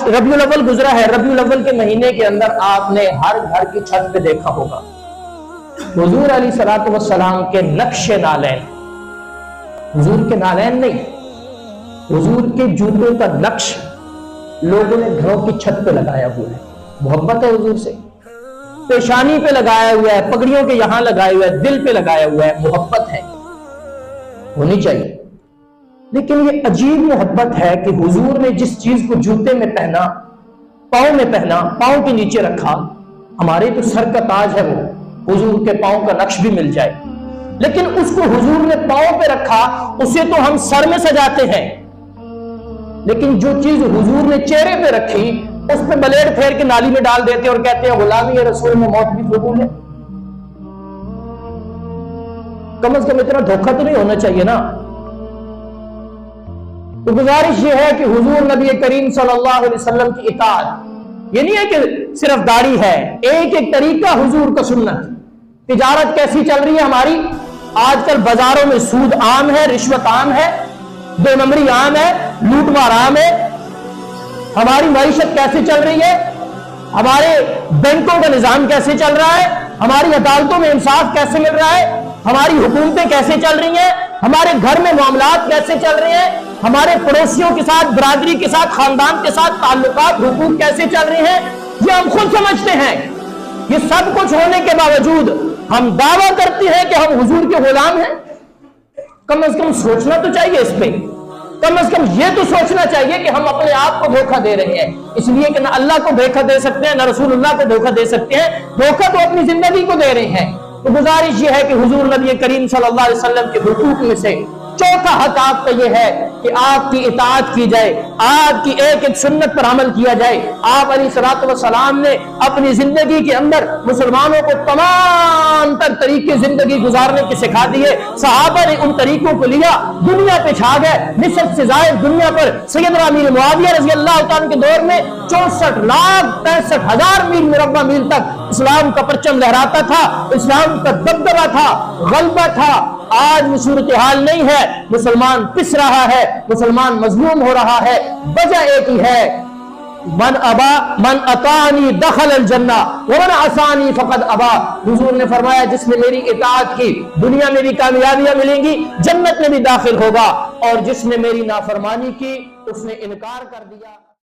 ربیع الاول گزرا ہے، ربیع الاول کے مہینے کے اندر آپ نے ہر گھر کی چھت پہ دیکھا ہوگا حضور علیہ الصلوۃ والسلام کے نقش نالین، حضور کے نالین نہیں، حضور کے جوتوں کا نقش لوگوں نے گھروں کی چھت پہ لگایا ہوا ہے۔ محبت ہے حضور سے، پیشانی پہ لگایا ہوا ہے، پگڑیوں کے یہاں لگایا ہوا ہے، دل پہ لگایا ہوا ہے، محبت ہے، ہونی چاہیے۔ لیکن یہ عجیب محبت ہے کہ حضور نے جس چیز کو جوتے میں پہنا، پاؤں میں پہنا، پاؤں کے نیچے رکھا، ہمارے تو سر کا تاج ہے وہ، حضور کے پاؤں کا نقش بھی مل جائے، لیکن اس کو حضور نے پاؤں پہ رکھا، اسے تو ہم سر میں سجاتے ہیں، لیکن جو چیز حضور نے چہرے پہ رکھی اس پہ بلیڈ پھیر کے نالی میں ڈال دیتے اور کہتے ہیں غلامی رسول میں موت بھی قبول ہے۔ کم از کم اتنا دھوکہ تو نہیں ہونا چاہیے نا۔ تو گزارش یہ ہے کہ حضور نبی کریم صلی اللہ علیہ وسلم کی اطاعت، یہ نہیں ہے کہ صرف داڑھی ہے، ایک ایک طریقہ حضور کا سنت۔ تجارت کیسی چل رہی ہے ہماری؟ آج کل بازاروں میں سود عام ہے، رشوت عام ہے، دو نمبری عام ہے، لوٹ مار عام ہے۔ ہماری معیشت کیسے چل رہی ہے؟ ہمارے بینکوں کا نظام کیسے چل رہا ہے؟ ہماری عدالتوں میں انصاف کیسے مل رہا ہے؟ ہماری حکومتیں کیسے چل رہی ہیں؟ ہمارے گھر میں معاملات کیسے چل رہے ہیں؟ ہمارے پڑوسیوں کے ساتھ، برادری کے ساتھ، خاندان کے ساتھ تعلقات، حقوق کیسے چل رہے ہیں؟ یہ ہم خود سمجھتے ہیں۔ یہ سب کچھ ہونے کے باوجود ہم دعویٰ کرتے ہیں کہ ہم حضور کے غلام ہیں۔ کم از کم سوچنا تو چاہیے اس پہ، کم از کم یہ تو سوچنا چاہیے کہ ہم اپنے آپ کو دھوکہ دے رہے ہیں، اس لیے کہ نہ اللہ کو دھوکہ دے سکتے ہیں، نہ رسول اللہ کو دھوکہ دے سکتے ہیں، دھوکہ تو اپنی زندگی کو دے رہے ہیں۔ تو گزارش یہ ہے کہ حضور نبی کریم صلی اللہ علیہ وسلم کے حقوق میں سے چوتھا حق آپ کا یہ ہے کہ آپ کی اطاعت کی جائے، آپ کی ایک ایک سنت پر عمل کیا جائے۔ آپ علیہ الصلوۃ والسلام نے اپنی زندگی کے اندر مسلمانوں کو تمام تر طریقے زندگی گزارنے کے سکھا دیے۔ صحابہ نے ان طریقوں کو لیا، دنیا پہ چھا گئے۔ نصف سے زائد دنیا پر سیدنا امیر معاویہ رضی اللہ تعالیٰ کے دور میں 64,65,000 میل مربع میل تک اسلام کا پرچم لہراتا تھا، اسلام کا دبدبہ تھا، غلبہ تھا۔ آج وہ صورتحال نہیں ہے، مسلمان پس رہا ہے، مسلمان مظلوم ہو رہا ہے۔ وجہ ایک ہی ہے، من اطاعنی دخل الجنہ ومن عصانی فقد ابا۔ حضور نے فرمایا جس نے میری اطاعت کی دنیا میں بھی کامیابیاں ملیں گی، جنت میں بھی داخل ہوگا، اور جس نے میری نافرمانی کی اس نے انکار کر دیا۔